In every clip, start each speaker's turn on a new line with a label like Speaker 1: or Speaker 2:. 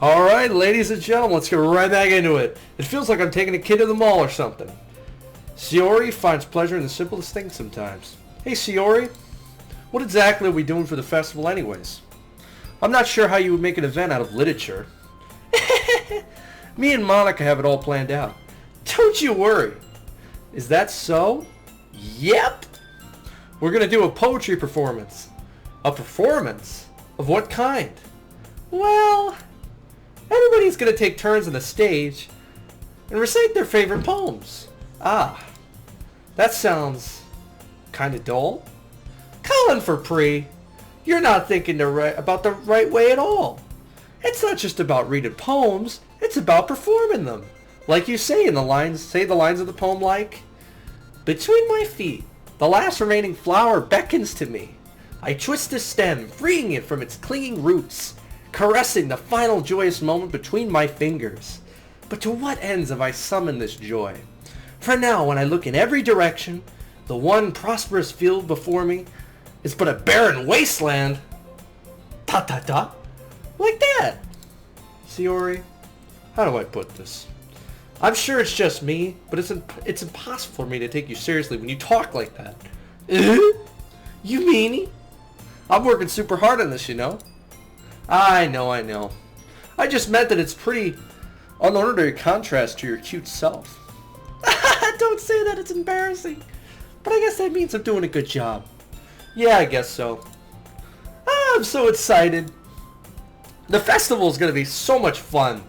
Speaker 1: Alright, ladies and gentlemen, let's get right back into it. It feels like I'm taking a kid to the mall or something. Sayori finds pleasure in the simplest things sometimes. Hey Sayori, what exactly are we doing for the festival anyways? I'm not sure how you would make an event out of literature. Me and Monica have it all planned out. Don't you worry. Is that so? Yep. We're going to do a poetry performance. A performance? Of what kind? Well, everybody's going to take turns on the stage and recite their favorite poems. Ah, that sounds kind of dull. Colin for Pre, you're not thinking about the right way at all. It's not just about reading poems, it's about performing them. Like you say in the lines, say the lines of the poem like, between my feet, the last remaining flower beckons to me. I twist the stem, freeing it from its clinging roots, caressing the final joyous moment between my fingers. But to what ends have I summoned this joy? For now, when I look in every direction, the one prosperous field before me is but a barren wasteland. Ta-ta-ta. Like that. Sayori, how do I put this? I'm sure it's just me, but it's impossible for me to take you seriously when you talk like that. You meanie? I'm working super hard on this, you know. I know. I just meant that it's pretty unordinary contrast to your cute self. Don't say that, it's embarrassing. But I guess that means I'm doing a good job. Yeah, I guess so. I'm so excited. The festival is going to be so much fun.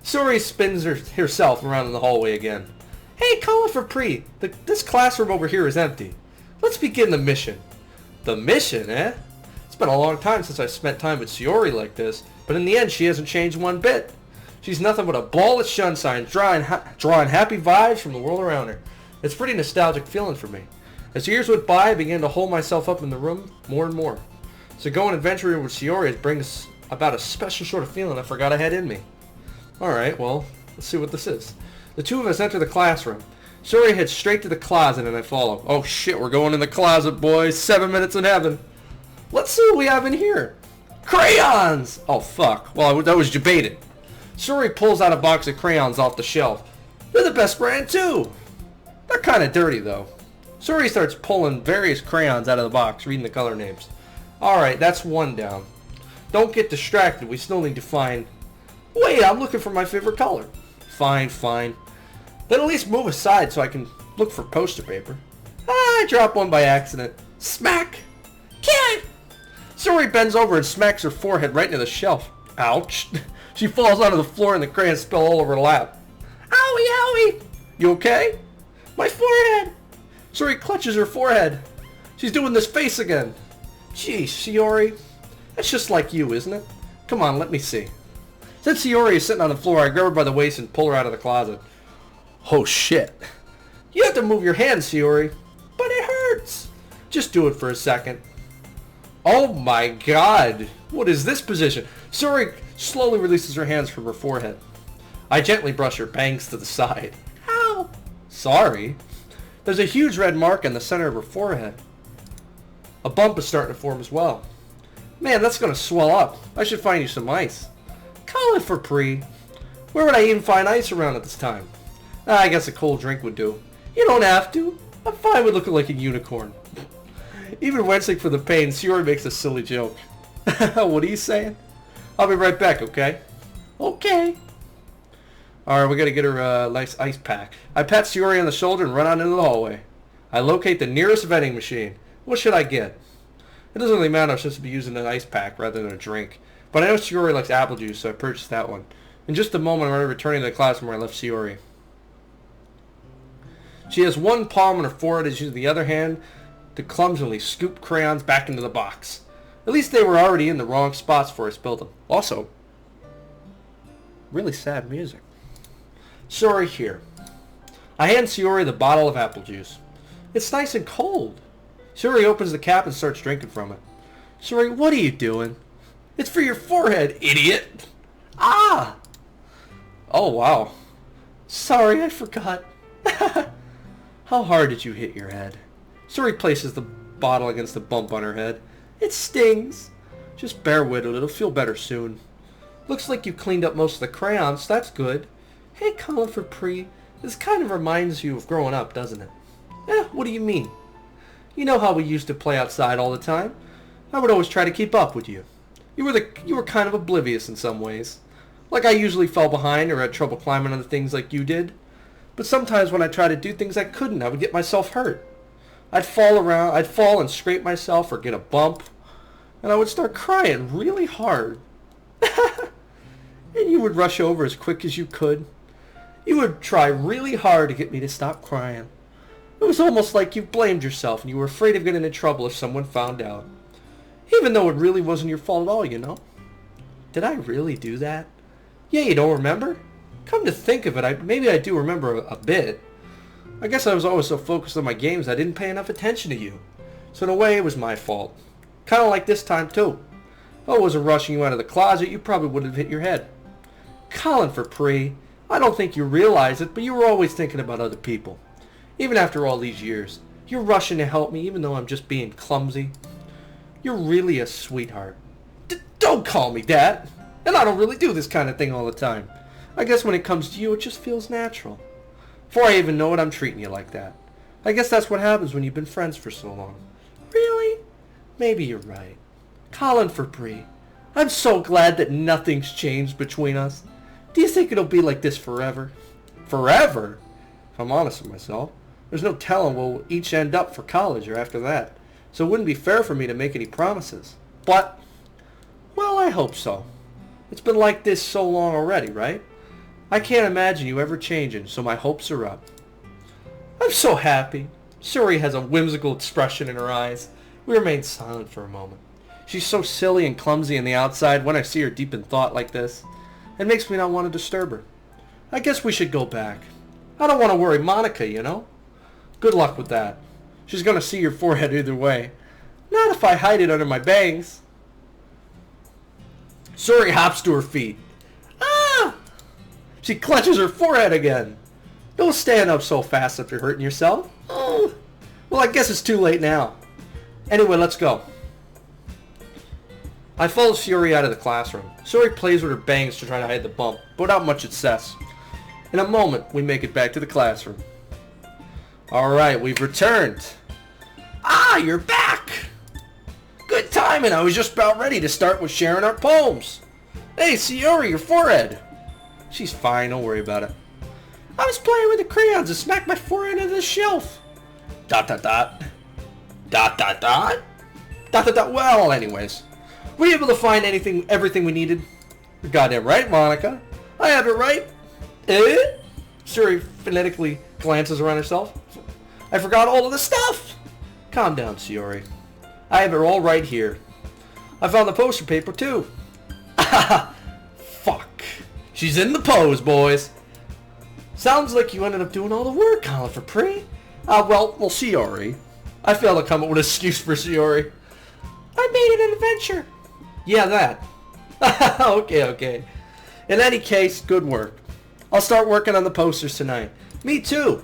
Speaker 1: Sayori spins herself around in the hallway again. Hey, Colin for Pre, this classroom over here is empty. Let's begin the mission. The mission, eh? It's been a long time since I spent time with Sayori like this, but in the end she hasn't changed one bit. She's nothing but a ball of sunshine, drawing happy vibes from the world around her. It's a pretty nostalgic feeling for me. As years went by, I began to hold myself up in the room more and more. So going adventuring with Sayori brings about a special sort of feeling I forgot I had in me. Alright, well, let's see what this is. The two of us enter the classroom. Sayori heads straight to the closet and I follow. Oh shit, we're going in the closet, boys. 7 minutes in heaven. Let's see what we have in here. Crayons! Oh fuck. Well, that was debated. Sayori pulls out a box of crayons off the shelf. They're the best brand too. They're kind of dirty though. Sayori starts pulling various crayons out of the box, reading the color names. Alright, that's one down. Don't get distracted, we still need to find... Wait, I'm looking for my favorite color. Fine. Then at least move aside so I can look for poster paper. I dropped one by accident. Smack! Kid! Sayori bends over and smacks her forehead right into the shelf. Ouch. She falls onto the floor and the crayons spill all over her lap. Owie! You okay? My forehead! Sayori clutches her forehead. She's doing this face again. Gee, Sayori. That's just like you, isn't it? Come on, let me see. Since Sayori is sitting on the floor, I grab her by the waist and pull her out of the closet. Oh shit. You have to move your hands, Sayori. But it hurts. Just do it for a second. Oh my god. What is this position? Sayori slowly releases her hands from her forehead. I gently brush her bangs to the side. Ow. Sorry. There's a huge red mark in the center of her forehead. A bump is starting to form as well. Man, that's going to swell up. I should find you some ice. Colin for Pre. Where would I even find ice around at this time? I guess a cold drink would do. You don't have to. I'm fine with looking like a unicorn. Even wincing for the pain, Sayori makes a silly joke. What are you saying? I'll be right back, okay? Okay. Alright, we gotta get her a nice ice pack. I pat Sayori on the shoulder and run out into the hallway. I locate the nearest vending machine. What should I get? It doesn't really matter, I'm supposed to be using an ice pack rather than a drink. But I know Sayori likes apple juice, so I purchased that one. In just a moment, I'm returning to the classroom where I left Sayori. She has one palm on her forehead and uses the other hand to clumsily scoop crayons back into the box. At least they were already in the wrong spots before I spilled them. Also, really sad music. Sayori here. I hand Sayori the bottle of apple juice. It's nice and cold. Sayori opens the cap and starts drinking from it. Sayori, what are you doing? It's for your forehead, idiot! Ah! Oh, wow. Sorry, I forgot. How hard did you hit your head? Sayori places the bottle against the bump on her head. It stings. Just bear with it. It'll feel better soon. Looks like you cleaned up most of the crayons. That's good. Hey, Colin for Pre. This kind of reminds you of growing up, doesn't it? What do you mean? You know how we used to play outside all the time? I would always try to keep up with you. You were kind of oblivious in some ways. Like I usually fell behind or had trouble climbing on the things like you did. But sometimes when I tried to do things I couldn't, I would get myself hurt. I'd fall and scrape myself or get a bump. And I would start crying really hard. And you would rush over as quick as you could. You would try really hard to get me to stop crying. It was almost like you blamed yourself and you were afraid of getting in trouble if someone found out. Even though it really wasn't your fault at all, you know. Did I really do that? Yeah, you don't remember? Come to think of it, maybe I do remember a bit. I guess I was always so focused on my games I didn't pay enough attention to you. So in a way, it was my fault. Kind of like this time, too. If I wasn't rushing you out of the closet, you probably would have hit your head. Colin for Pre, I don't think you realize it, but you were always thinking about other people. Even after all these years. You're rushing to help me, even though I'm just being clumsy. You're really a sweetheart. Don't call me that. And I don't really do this kind of thing all the time. I guess when it comes to you, it just feels natural. Before I even know it, I'm treating you like that. I guess that's what happens when you've been friends for so long. Really? Maybe you're right. Colin for Pre, I'm so glad that nothing's changed between us. Do you think it'll be like this forever? Forever? If I'm honest with myself, there's no telling where we'll each end up for college or after that. So it wouldn't be fair for me to make any promises. But, well, I hope so. It's been like this so long already, right? I can't imagine you ever changing, so my hopes are up. I'm so happy. Sayori has a whimsical expression in her eyes. We remain silent for a moment. She's so silly and clumsy on the outside. When I see her deep in thought like this, it makes me not want to disturb her. I guess we should go back. I don't want to worry Monica, you know? Good luck with that. She's going to see your forehead either way. Not if I hide it under my bangs. Sayori hops to her feet. Ah! She clenches her forehead again. Don't stand up so fast after hurting yourself. Oh. Well, I guess it's too late now. Anyway, let's go. I follow Sayori out of the classroom. Sayori plays with her bangs to try to hide the bump, but without much success. In a moment, we make it back to the classroom. Alright, we've returned. Ah, you're back! Good timing, I was just about ready to start with sharing our poems. Hey, Sayori, your forehead. She's fine, don't worry about it. I was playing with the crayons and smacked my forehead into the shelf. Dot dot dot. Dot dot dot. Dot dot dot. Well, anyways. Were you able to find everything we needed? You're goddamn right, Monica. I have it right. Eh? Sayori phonetically glances around herself. I forgot all of the stuff. Calm down, Sayori. I have it all right here. I found the poster paper, too. Fuck. She's in the pose, boys. Sounds like you ended up doing all the work, Colin for Pre. Well, Sayori. I failed to come up with an excuse for Sayori. I made it an adventure. Yeah, that. Okay. In any case, good work. I'll start working on the posters tonight. Me too.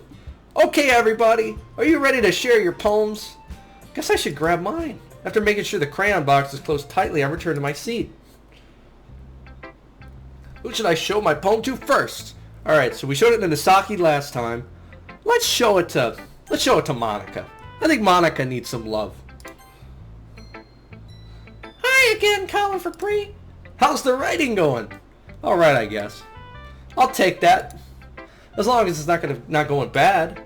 Speaker 1: Okay, everybody. Are you ready to share your poems? Guess I should grab mine. After making sure the crayon box is closed tightly, I return to my seat. Who should I show my poem to first? Alright, so we showed it to Nisaki last time. Let's show it to Monica. I think Monica needs some love. Hi again, Colin for Pre. How's the writing going? Alright, I guess. I'll take that. As long as it's not going bad.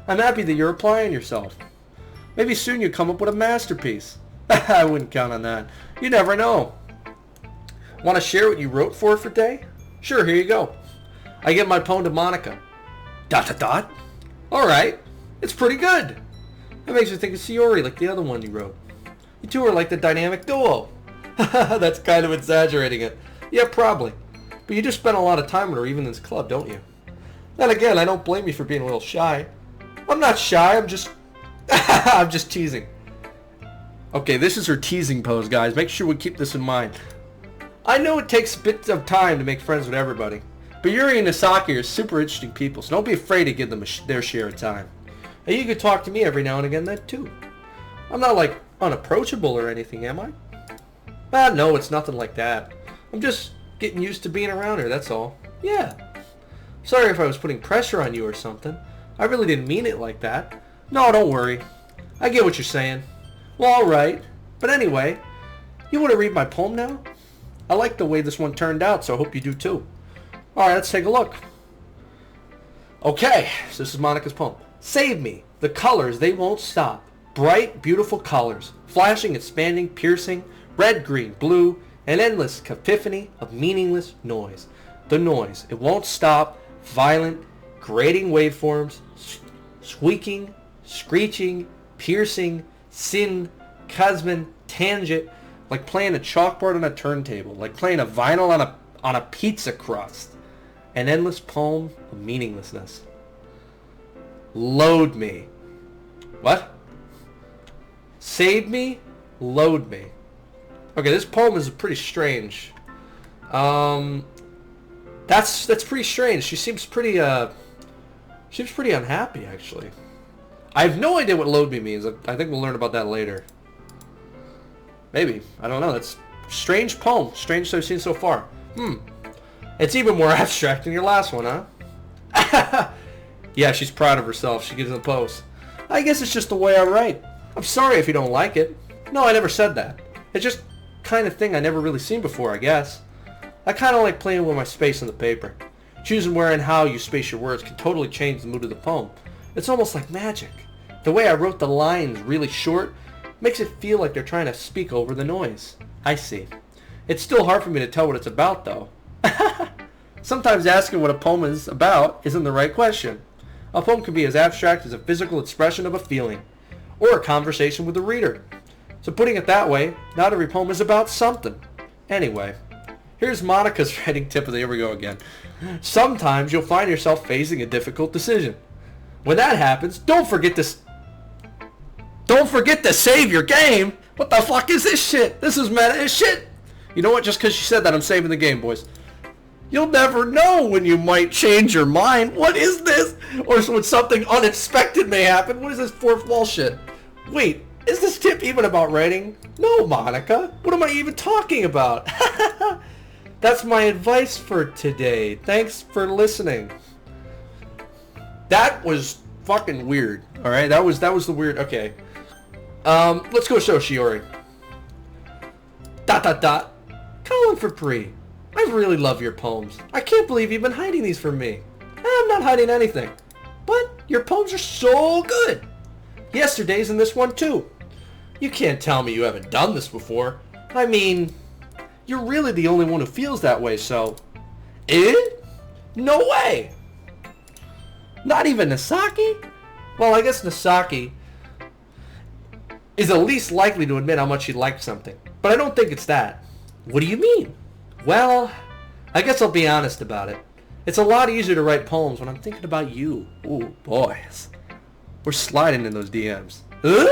Speaker 1: I'm happy that you're applying yourself. Maybe soon you'll come up with a masterpiece. I wouldn't count on that. You never know. Want to share what you wrote for day? Sure, here you go. I give my poem to Monica. Dot dot dot. Alright. It's pretty good. It makes me think of Sayori like the other one you wrote. You two are like the dynamic duo. That's kind of exaggerating it. Yeah, probably. But you just spend a lot of time with her even in this club, don't you? Then again, I don't blame you for being a little shy. I'm not shy, I'm just... I'm just teasing. Okay, this is her teasing pose, guys. Make sure we keep this in mind. I know it takes bits of time to make friends with everybody. But Yuri and Nisaki are super interesting people, so don't be afraid to give them their share of time. And you can talk to me every now and again, that too. I'm not, like, unapproachable or anything, am I? No, it's nothing like that. I'm just getting used to being around her, that's all. Yeah. Sorry if I was putting pressure on you or something. I really didn't mean it like that. No, don't worry. I get what you're saying. Well, alright. But anyway, you want to read my poem now? I like the way this one turned out, so I hope you do too. Alright, let's take a look. Okay, so this is Monica's poem. Save me. The colors, they won't stop. Bright, beautiful colors. Flashing, expanding, piercing. Red, green, blue. An endless cacophony of meaningless noise. The noise, it won't stop. Violent, grating waveforms. Squeaking, screeching, piercing, sin, Kazman, tangent. Like playing a chalkboard on a turntable. Like playing a vinyl on a pizza crust. An endless poem of meaninglessness. Load me. What? Save me? Load me. Okay, this poem is pretty strange. That's pretty strange. She seems pretty unhappy, actually. I have no idea what load me means. I think we'll learn about that later. Maybe. I don't know. That's a strange poem. Strange that I've seen so far. It's even more abstract than your last one, huh? Yeah, she's proud of herself. She gives a post. I guess it's just the way I write. I'm sorry if you don't like it. No, I never said that. It's just kind of thing I never really seen before, I guess. I kind of like playing with my space on the paper. Choosing where and how you space your words can totally change the mood of the poem. It's almost like magic. The way I wrote the lines really short makes it feel like they're trying to speak over the noise. I see. It's still hard for me to tell what it's about, though. Sometimes asking what a poem is about isn't the right question. A poem can be as abstract as a physical expression of a feeling, or a conversation with the reader. So putting it that way, not every poem is about something. Anyway, here's Monica's writing tip of the, here we go again. Sometimes you'll find yourself facing a difficult decision. When that happens, don't forget to save your game. What the fuck is this shit? This is meta as shit. You know what? Just because she said that, I'm saving the game, boys. You'll never know when you might change your mind. What is this? Or when something unexpected may happen. What is this fourth wall shit? Wait, is this tip even about writing? No, Monica. What am I even talking about? That's my advice for today. Thanks for listening. That was fucking weird. All right, that was the weird. Okay. Let's go show Sayori. ... Colin for Pri. I really love your poems. I can't believe you've been hiding these from me. I'm not hiding anything. But your poems are so good. Yesterday's and this one too. You can't tell me you haven't done this before. I mean, you're really the only one who feels that way, so... Eh? No way! Not even Nasaki? Well, I guess Nasaki is the least likely to admit how much she liked something. But I don't think it's that. What do you mean? Well, I guess I'll be honest about it. It's a lot easier to write poems when I'm thinking about you. Ooh, boys. We're sliding in those DMs. Huh?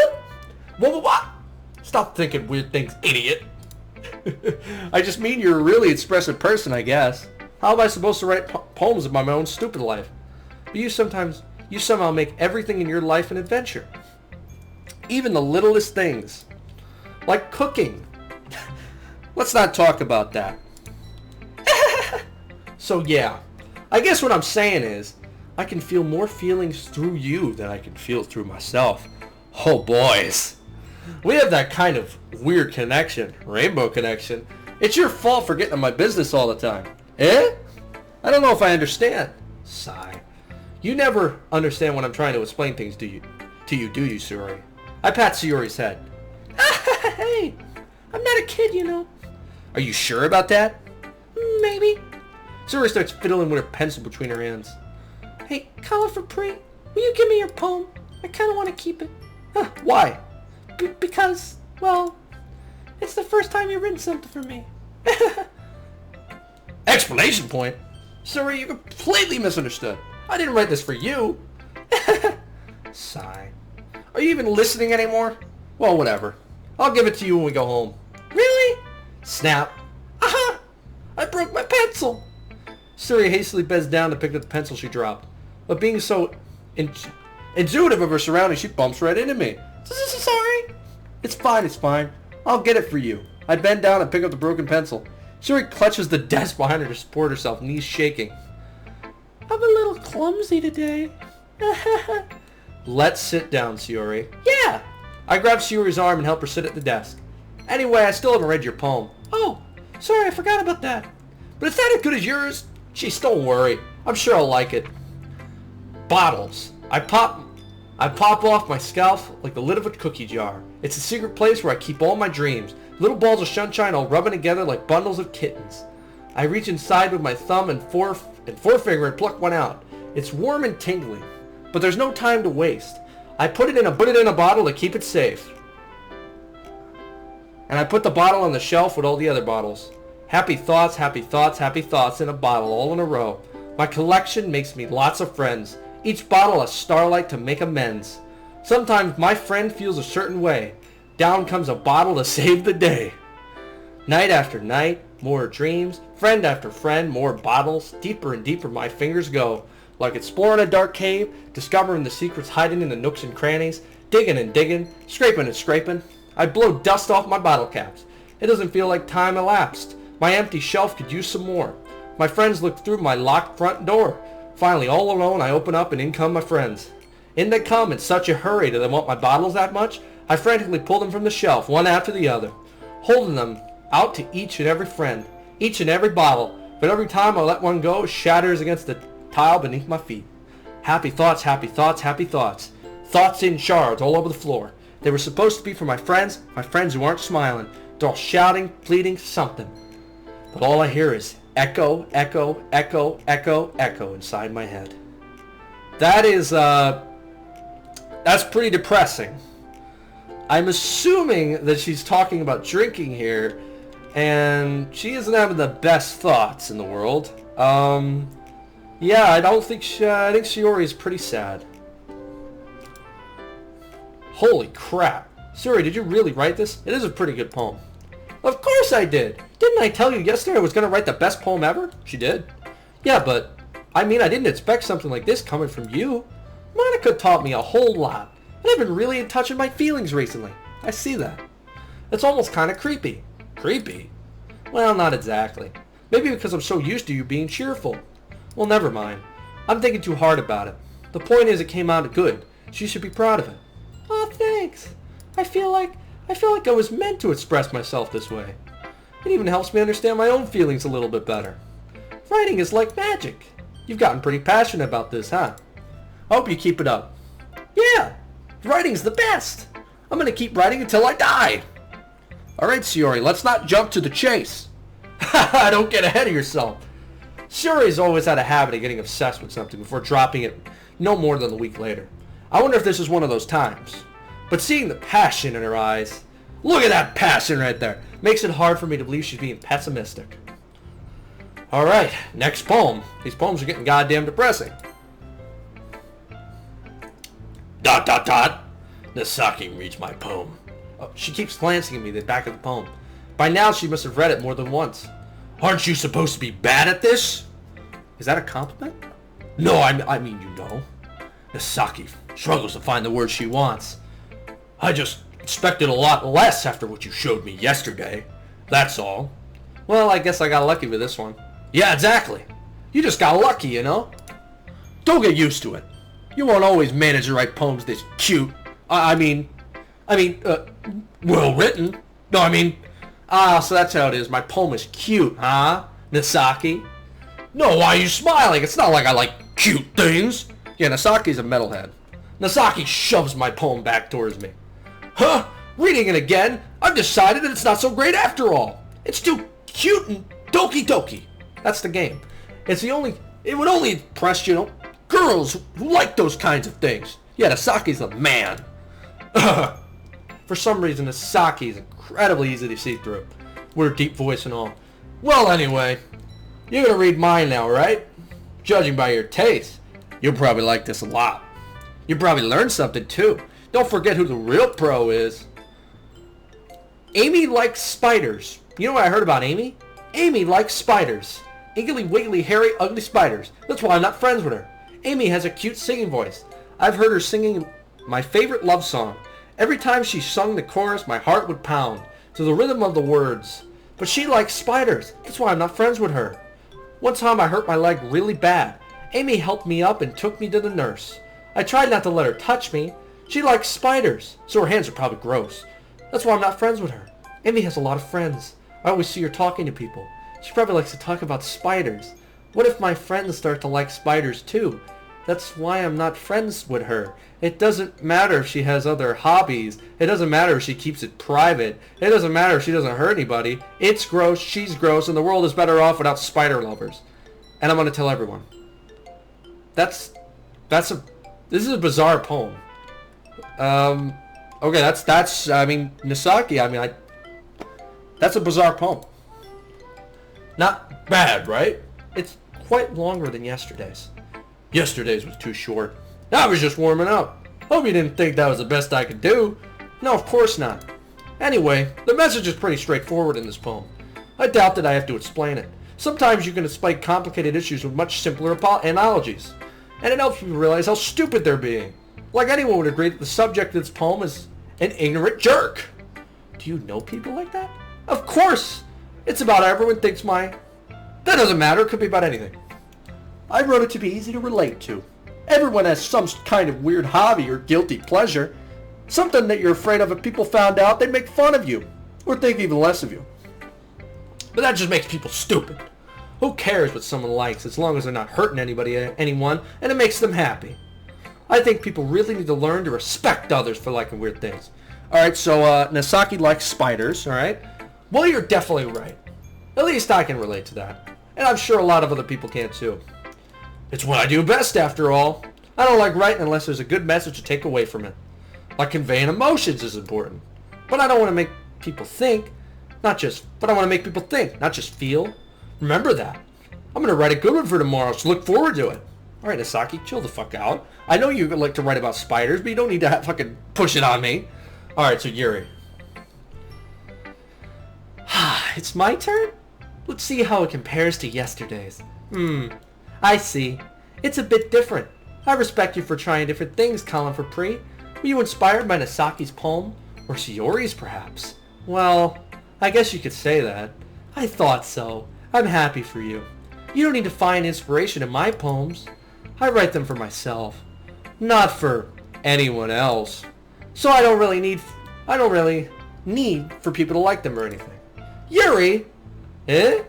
Speaker 1: What? Stop thinking weird things, idiot. I just mean you're a really expressive person, I guess. How am I supposed to write poems about my own stupid life? But you somehow make everything in your life an adventure. Even the littlest things. Like cooking. Let's not talk about that. So yeah, I guess what I'm saying is, I can feel more feelings through you than I can feel through myself. Oh boys. We have that kind of weird connection. Rainbow connection. It's your fault for getting in my business all the time. Eh? I don't know if I understand. Sigh. You never understand when I'm trying to explain things to you, do you, Sayori? I pat Sayori's head. Hey, I'm not a kid, you know. Are you sure about that? Maybe. Sayori starts fiddling with her pencil between her hands. Hey, Colin for Pri, will you give me your poem? I kind of want to keep it. Why? Because, well, it's the first time you've written something for me. Explanation point? Sayori, you completely misunderstood. I didn't write this for you. Sigh. Are you even listening anymore? Well, whatever. I'll give it to you when we go home. Really? Snap. Aha! I broke my pencil. Sayori hastily bends down to pick up the pencil she dropped. But being so intuitive of her surroundings, she bumps right into me. Sorry. It's fine. I'll get it for you. I bend down and pick up the broken pencil. Sayori clutches the desk behind her to support herself, knees shaking. I'm a little clumsy today. Let's sit down, Sayori. Yeah! I grab Sayori's arm and help her sit at the desk. Anyway, I still haven't read your poem. Oh, sorry, I forgot about that. But it's not as good as yours. Jeez, don't worry. I'm sure I'll like it. Bottles. I pop off my scalp like the lid of a cookie jar. It's a secret place where I keep all my dreams. Little balls of sunshine all rubbing together like bundles of kittens. I reach inside with my thumb and forefinger and pluck one out. It's warm and tingling, but there's no time to waste. I put it in a bottle to keep it safe. And I put the bottle on the shelf with all the other bottles. Happy thoughts, happy thoughts, happy thoughts in a bottle all in a row. My collection makes me lots of friends. Each bottle a starlight to make amends. Sometimes my friend feels a certain way. Down comes a bottle to save the day. Night after night, more dreams. Friend after friend, more bottles. Deeper and deeper my fingers go. Like exploring a dark cave, discovering the secrets hiding in the nooks and crannies. Digging and digging, scraping and scraping. I blow dust off my bottle caps. It doesn't feel like time elapsed. My empty shelf could use some more. My friends look through my locked front door. Finally, all alone, I open up and in come my friends. In they come in such a hurry. Do they want my bottles that much? I frantically pull them from the shelf, one after the other, holding them out to each and every friend, each and every bottle. But every time I let one go, it shatters against the tile beneath my feet. Happy thoughts, happy thoughts, happy thoughts. Thoughts in shards all over the floor. They were supposed to be for my friends who aren't smiling. They're all shouting, pleading, something. But all I hear is echo, echo, echo, echo, echo inside my head. That is, that's pretty depressing. I'm assuming that she's talking about drinking here, and she isn't having the best thoughts in the world. Yeah, I think Sayori is pretty sad. Holy crap. Sayori, did you really write this? It is a pretty good poem. Of course I did. Didn't I tell you yesterday I was going to write the best poem ever? She did. Yeah, but, I didn't expect something like this coming from you. Monica taught me a whole lot, and I've been really in touch with my feelings recently. I see that. It's almost kind of creepy. Creepy? Well, not exactly. Maybe because I'm so used to you being cheerful. Well, never mind. I'm thinking too hard about it. The point is it came out good. She should be proud of it. Oh, thanks. I feel like I was meant to express myself this way. It even helps me understand my own feelings a little bit better. Writing is like magic. You've gotten pretty passionate about this, huh? I hope you keep it up. Yeah, writing's the best. I'm going to keep writing until I die. All right, Sayori, let's not jump to the chase. Don't get ahead of yourself. Sayori's always had a habit of getting obsessed with something before dropping it no more than a week later. I wonder if this is one of those times. But seeing the passion in her eyes, look at that passion right there, makes it hard for me to believe she's being pessimistic. Alright, next poem. These poems are getting goddamn depressing. ... Nasaki reads my poem. Oh, she keeps glancing at me, the back of the poem. By now she must have read it more than once. Aren't you supposed to be bad at this? Is that a compliment? No, I mean you know. Nasaki struggles to find the words she wants. I just expected a lot less after what you showed me yesterday. That's all. Well, I guess I got lucky with this one. Yeah, exactly. You just got lucky, you know? Don't get used to it. You won't always manage to write poems this cute. Well written. No, so that's how it is. My poem is cute, huh, Nasaki? No, why are you smiling? It's not like I like cute things. Yeah, Nasaki's a metalhead. Nasaki shoves my poem back towards me. Huh? Reading it again, I've decided that it's not so great after all. It's too cute and Doki Doki. That's the game. It would only impress, girls who like those kinds of things. Yeah, Nasaki's the man. For some reason, Nasaki is incredibly easy to see through. With her deep voice and all. Well, anyway, you're gonna read mine now, right? Judging by your taste, you'll probably like this a lot. You'll probably learn something, too. Don't forget who the real pro is. Amy likes spiders. You know what I heard about Amy? Amy likes spiders. Iggly, wiggly, hairy, ugly spiders. That's why I'm not friends with her. Amy has a cute singing voice. I've heard her singing my favorite love song. Every time she sung the chorus, my heart would pound to the rhythm of the words. But she likes spiders. That's why I'm not friends with her. One time I hurt my leg really bad. Amy helped me up and took me to the nurse. I tried not to let her touch me. She likes spiders, so her hands are probably gross. That's why I'm not friends with her. Amy has a lot of friends. I always see her talking to people. She probably likes to talk about spiders. What if my friends start to like spiders too? That's why I'm not friends with her. It doesn't matter if she has other hobbies. It doesn't matter if she keeps it private. It doesn't matter if she doesn't hurt anybody. It's gross, she's gross, and the world is better off without spider lovers. And I'm going to tell everyone. This is a bizarre poem. Okay, Nisaki, that's a bizarre poem. Not bad, right? It's quite longer than yesterday's. Yesterday's was too short. I was just warming up. Hope you didn't think that was the best I could do. No, of course not. Anyway, the message is pretty straightforward in this poem. I doubt that I have to explain it. Sometimes you can explain complicated issues with much simpler analogies. And it helps people realize how stupid they're being. Like anyone would agree that the subject of this poem is an ignorant jerk. Do you know people like that? Of course! It's about everyone thinks That doesn't matter, it could be about anything. I wrote it to be easy to relate to. Everyone has some kind of weird hobby or guilty pleasure. Something that you're afraid of if people found out, they'd make fun of you. Or think even less of you. But that just makes people stupid. Who cares what someone likes as long as they're not hurting anyone, and it makes them happy. I think people really need to learn to respect others for liking weird things. Alright, so Nisaki likes spiders, alright? Well, you're definitely right. At least I can relate to that. And I'm sure a lot of other people can too. It's what I do best, after all. I don't like writing unless there's a good message to take away from it. Like conveying emotions is important. But I don't want to make people think, not just feel. Remember that. I'm going to write a good one for tomorrow, so look forward to it. Alright, Nisaki, chill the fuck out. I know you like to write about spiders, but you don't need to fucking push it on me. Alright, so Yuri. It's my turn? Let's see how it compares to yesterday's. I see. It's a bit different. I respect you for trying different things, Colin Free. Were you inspired by Nisaki's poem? Or Sayori's, perhaps? Well, I guess you could say that. I thought so. I'm happy for you. You don't need to find inspiration in my poems. I write them for myself. Not for anyone else. So I don't really need for people to like them or anything. Yuri! Eh?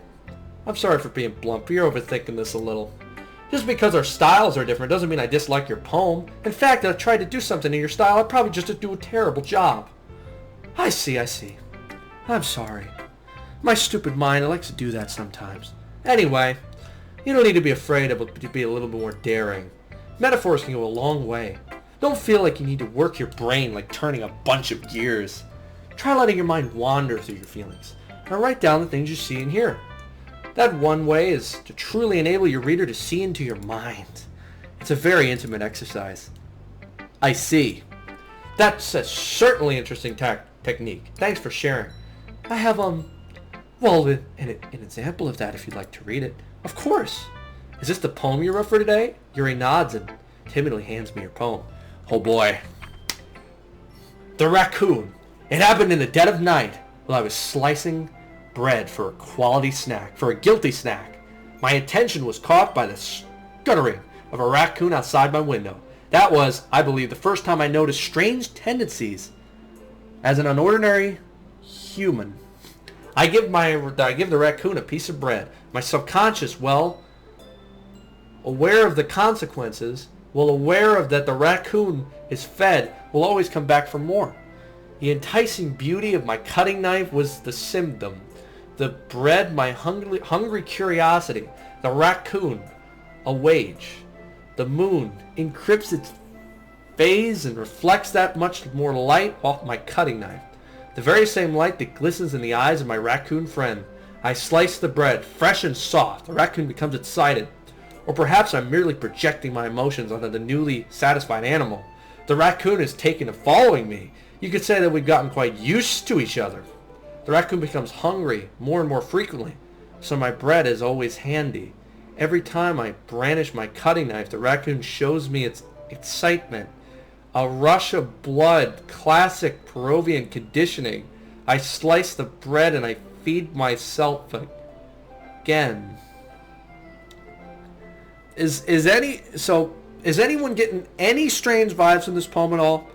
Speaker 1: I'm sorry for being blunt, but you're overthinking this a little. Just because our styles are different doesn't mean I dislike your poem. In fact, if I tried to do something in your style, I'd probably just do a terrible job. I see. I'm sorry. My stupid mind, I like to do that sometimes. Anyway, you don't need to be afraid of it to be a little bit more daring. Metaphors can go a long way. Don't feel like you need to work your brain like turning a bunch of gears. Try letting your mind wander through your feelings. And write down the things you see and hear. That one way is to truly enable your reader to see into your mind. It's a very intimate exercise. I see. That's a certainly interesting technique. Thanks for sharing. I have, well, an example of that if you'd like to read it. Of course. Is this the poem you wrote for today? Yuri nods and timidly hands me your poem. Oh boy. The raccoon. It happened in the dead of night while I was slicing bread for a guilty snack. My attention was caught by the scuttering of a raccoon outside my window. That was, I believe, the first time I noticed strange tendencies as an unordinary human. I give the raccoon a piece of bread. My subconscious, aware of the consequences, aware of that the raccoon is fed, will always come back for more. The enticing beauty of my cutting knife was the symptom. The bread, my hungry curiosity. The raccoon, a wage. The moon encrypts its phase and reflects that much more light off my cutting knife. The very same light that glistens in the eyes of my raccoon friend. I slice the bread, fresh and soft. The raccoon becomes excited. Or perhaps I'm merely projecting my emotions onto the newly satisfied animal. The raccoon is taken to following me. You could say that we've gotten quite used to each other. The raccoon becomes hungry more and more frequently, so my bread is always handy. Every time I brandish my cutting knife, the raccoon shows me its excitement. A rush of blood, classic Peruvian conditioning. I slice the bread and I feed myself again. Is anyone getting any strange vibes from this poem at all?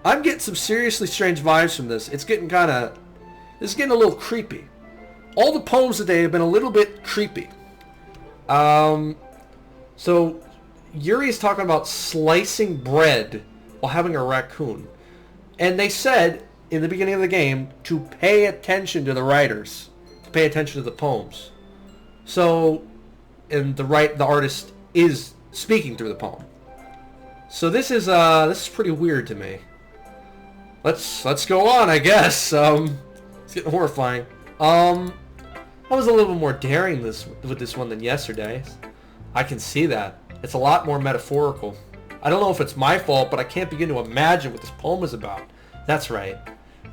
Speaker 1: I'm getting some seriously strange vibes from this. It's getting a little creepy. All the poems today have been a little bit creepy. So Yuri's talking about slicing bread while having a raccoon. And they said in the beginning of the game to pay attention to the writers, to pay attention to the poems. So, and the artist is speaking through the poem. So this is pretty weird to me. Let's go on, I guess. It's getting horrifying. I was a little bit more daring with this one than yesterday. I can see that. It's a lot more metaphorical. I don't know if it's my fault, but I can't begin to imagine what this poem is about. That's right.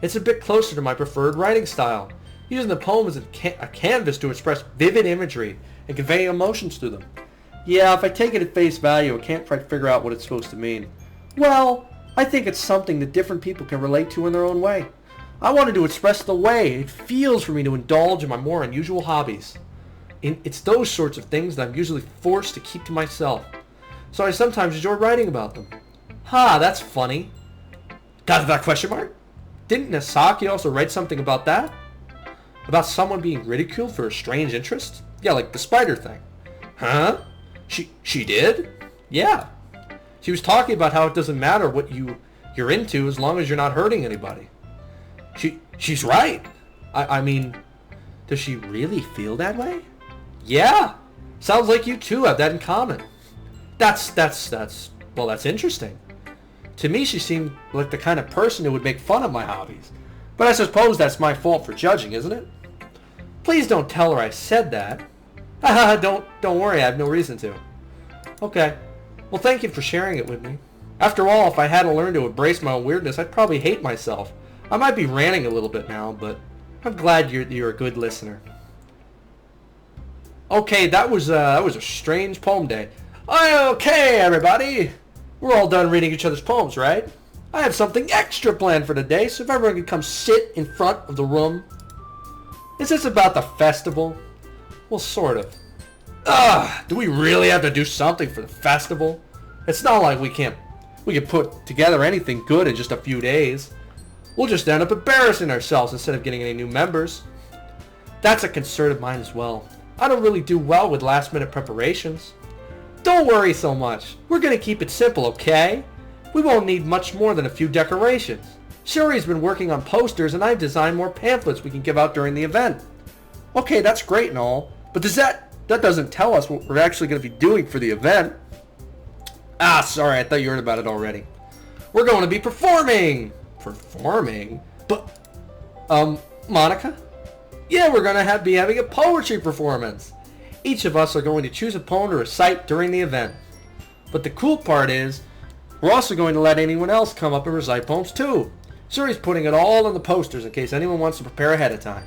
Speaker 1: It's a bit closer to my preferred writing style, using the poem as a canvas to express vivid imagery and convey emotions through them. Yeah, if I take it at face value, I can't quite figure out what it's supposed to mean. Well, I think it's something that different people can relate to in their own way. I wanted to express the way it feels for me to indulge in my more unusual hobbies. It's those sorts of things that I'm usually forced to keep to myself. So I sometimes enjoy writing about them. Ha, that's funny. That question mark? Didn't Nasaki also write something about that? About someone being ridiculed for a strange interest? Yeah, like the spider thing. Huh? She did? Yeah. She was talking about how it doesn't matter what you're into as long as you're not hurting anybody. She's right. I mean, does she really feel that way? Yeah. Sounds like you two have that in common. That's interesting. To me, she seemed like the kind of person who would make fun of my hobbies. But I suppose that's my fault for judging, isn't it? Please don't tell her I said that. Haha, don't worry, I have no reason to. Okay. Well, thank you for sharing it with me. After all, if I hadn't learned to embrace my own weirdness, I'd probably hate myself. I might be ranting a little bit now, but I'm glad you're a good listener. Okay, that was a strange poem day. Okay, everybody. We're all done reading each other's poems, right? I have something extra planned for today, so if everyone can come sit in front of the room. Is this about the festival? Well, sort of. Do we really have to do something for the festival? It's not like we can put together anything good in just a few days. We'll just end up embarrassing ourselves instead of getting any new members. That's a concern of mine as well. I don't really do well with last-minute preparations. Don't worry so much. We're going to keep it simple, okay? We won't need much more than a few decorations. Sayori's been working on posters and I've designed more pamphlets we can give out during the event. Okay, that's great and all, but that doesn't tell us what we're actually going to be doing for the event. Sorry, I thought you heard about it already. We're going to be performing! Performing? But, Monica? Yeah, we're going to be having a poetry performance. Each of us are going to choose a poem to recite during the event. But the cool part is, we're also going to let anyone else come up and recite poems too. Suri's putting it all on the posters in case anyone wants to prepare ahead of time.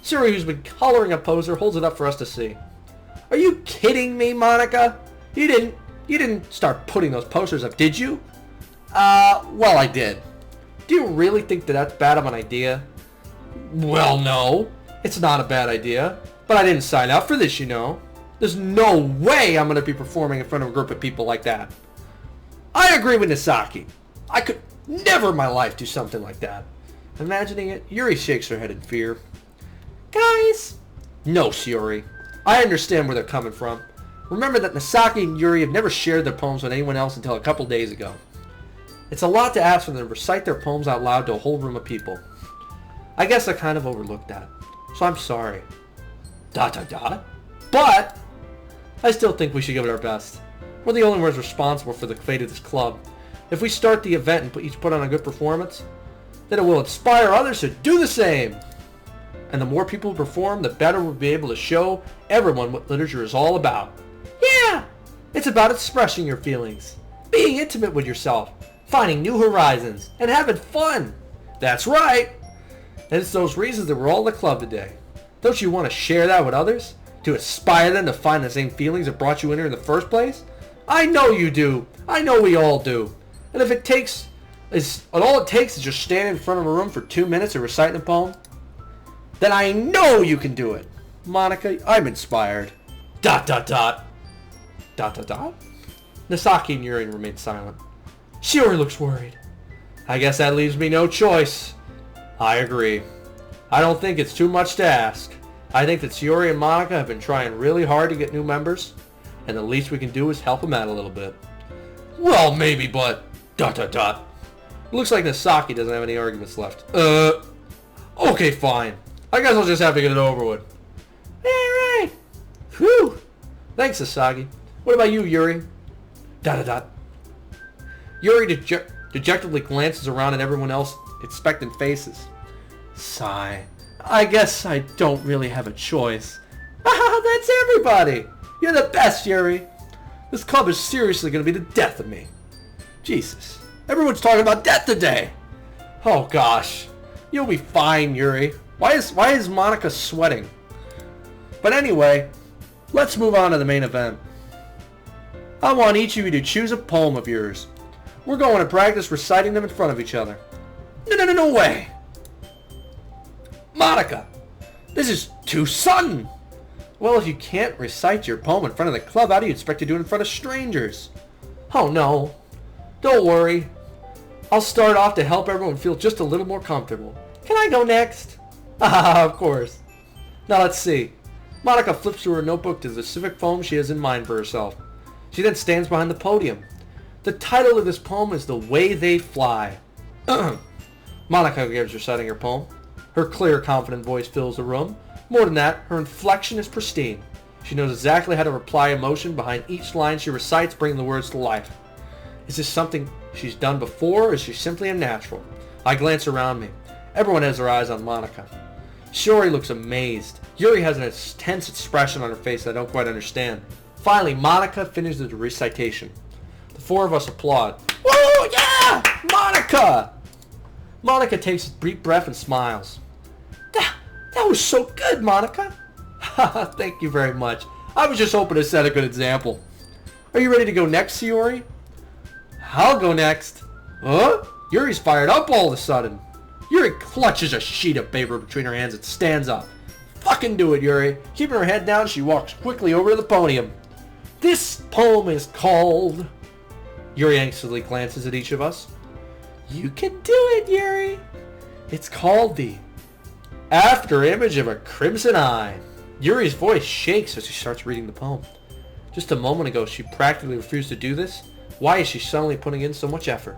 Speaker 1: Suri, who's been coloring a poster, holds it up for us to see. Are you kidding me, Monica? You didn't start putting those posters up, did you? Well, I did. Do you really think that that's bad of an idea? Well, no. It's not a bad idea. But I didn't sign up for this, you know. There's no way I'm going to be performing in front of a group of people like that. I agree with Nisaki. I could never in my life do something like that. Imagining it, Yuri shakes her head in fear. Guys! No, Sayori. I understand where they're coming from. Remember that Nisaki and Yuri have never shared their poems with anyone else until a couple days ago. It's a lot to ask for them to recite their poems out loud to a whole room of people. I guess I kind of overlooked that. So I'm sorry. But I still think we should give it our best. We're the only ones responsible for the fate of this club. If we start the event and each put on a good performance, then it will inspire others to do the same. And the more people who perform, the better we'll be able to show everyone what literature is all about. Yeah! It's about expressing your feelings, being intimate with yourself, finding new horizons, and having fun. That's right! And it's those reasons that we're all in the club today. Don't you want to share that with others? To inspire them to find the same feelings that brought you in here in the first place? I know you do. I know we all do. And if all it takes is just standing in front of a room for 2 minutes and reciting a poem, Then I know you can do it. Monica, I'm inspired. ... Nasaki and Yuri remain silent. Sayori looks worried. I guess that leaves me no choice. I agree. I don't think it's too much to ask. I think that Sayori and Monica have been trying really hard to get new members, and the least we can do is help them out a little bit. Well, maybe, but... ... Looks like Nasaki doesn't have any arguments left. Okay, fine. I guess I'll just have to get it over with. Yeah, right. Whew. Thanks, Nasaki. What about you, Yuri? ... Yuri dejectedly glances around at everyone else, expectant faces. Sigh. I guess I don't really have a choice. That's everybody! You're the best, Yuri! This club is seriously going to be the death of me. Jesus. Everyone's talking about death today! Oh gosh. You'll be fine, Yuri. Why is Monica sweating? But anyway, let's move on to the main event. I want each of you to choose a poem of yours. We're going to practice reciting them in front of each other. No way! Monica! This is too sudden! Well, if you can't recite your poem in front of the club, how do you expect to do it in front of strangers? Oh no. Don't worry. I'll start off to help everyone feel just a little more comfortable. Can I go next? Of course. Now let's see. Monica flips through her notebook to the specific poem she has in mind for herself. She then stands behind the podium. The title of this poem is The Way They Fly. Monica begins reciting her poem. Her clear, confident voice fills the room. More than that, her inflection is pristine. She knows exactly how to apply emotion behind each line she recites, bringing the words to life. Is this something she's done before, or is she simply a natural? I glance around me. Everyone has their eyes on Monica. Sayori looks amazed. Yuri has an intense expression on her face that I don't quite understand. Finally, Monica finishes the recitation. The four of us applaud. Woo! Yeah! Monica! Monica takes a deep breath and smiles. That was so good, Monica. Thank you very much. I was just hoping to set a good example. Are you ready to go next, Sayori? I'll go next. Huh? Yuri's fired up all of a sudden. Yuri clutches a sheet of paper between her hands and stands up. Fucking do it, Yuri. Keeping her head down, she walks quickly over to the podium. This poem is called... Yuri anxiously glances at each of us. You can do it, Yuri. It's called the After Image of a Crimson Eye. Yuri's voice shakes as she starts reading the poem. Just a moment ago, she practically refused to do this. Why is she suddenly putting in so much effort?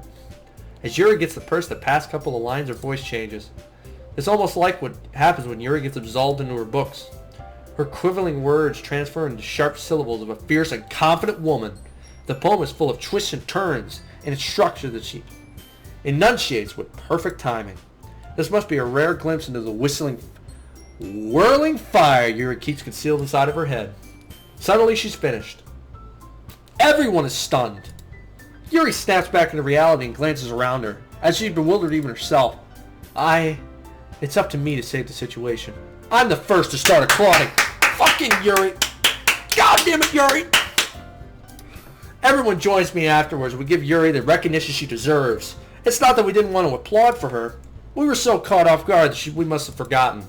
Speaker 1: As Yuri gets the past couple of lines, her voice changes. It's almost like what happens when Yuri gets absolved into her books. Her quivering words transfer into sharp syllables of a fierce and confident woman. The poem is full of twists and turns, and its structure that she enunciates with perfect timing. This must be a rare glimpse into the whirling fire Yuri keeps concealed inside of her head. Suddenly she's finished. Everyone is stunned. Yuri snaps back into reality and glances around her, as she's bewildered even herself. It's up to me to save the situation. I'm the first to start applauding. Fucking Yuri. God damn it, Yuri. Everyone joins me afterwards. We give Yuri the recognition she deserves. It's not that we didn't want to applaud for her. We were so caught off guard that we must have forgotten.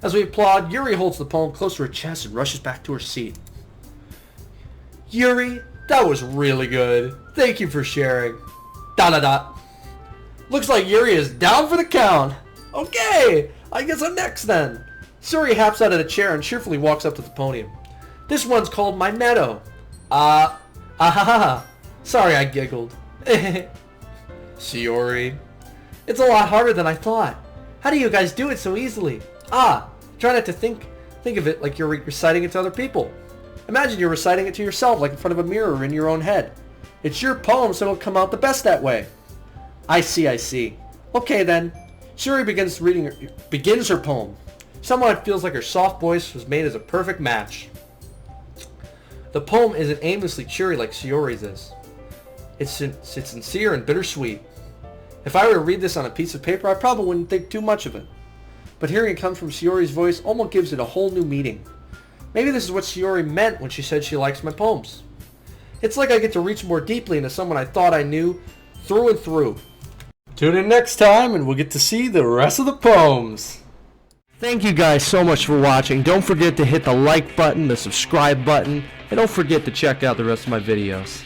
Speaker 1: As we applaud, Yuri holds the poem close to her chest and rushes back to her seat. Yuri, that was really good. Thank you for sharing. ... Looks like Yuri is down for the count. Okay, I guess I'm next then. Sayori hops out of the chair and cheerfully walks up to the podium. This one's called My Meadow. Sorry, I giggled. Sayori. It's a lot harder than I thought. How do you guys do it so easily? Try not to think of it like you're reciting it to other people. Imagine you're reciting it to yourself, like in front of a mirror in your own head. It's your poem, so it'll come out the best that way. I see. Okay then. Sayori begins her poem. Somehow it feels like her soft voice was made as a perfect match. The poem isn't aimlessly cheery like Sayori's is. It's sincere and bittersweet. If I were to read this on a piece of paper, I probably wouldn't think too much of it. But hearing it come from Sayori's voice almost gives it a whole new meaning. Maybe this is what Sayori meant when she said she likes my poems. It's like I get to reach more deeply into someone I thought I knew through and through. Tune in next time and we'll get to see the rest of the poems. Thank you guys so much for watching. Don't forget to hit the like button, the subscribe button, and don't forget to check out the rest of my videos.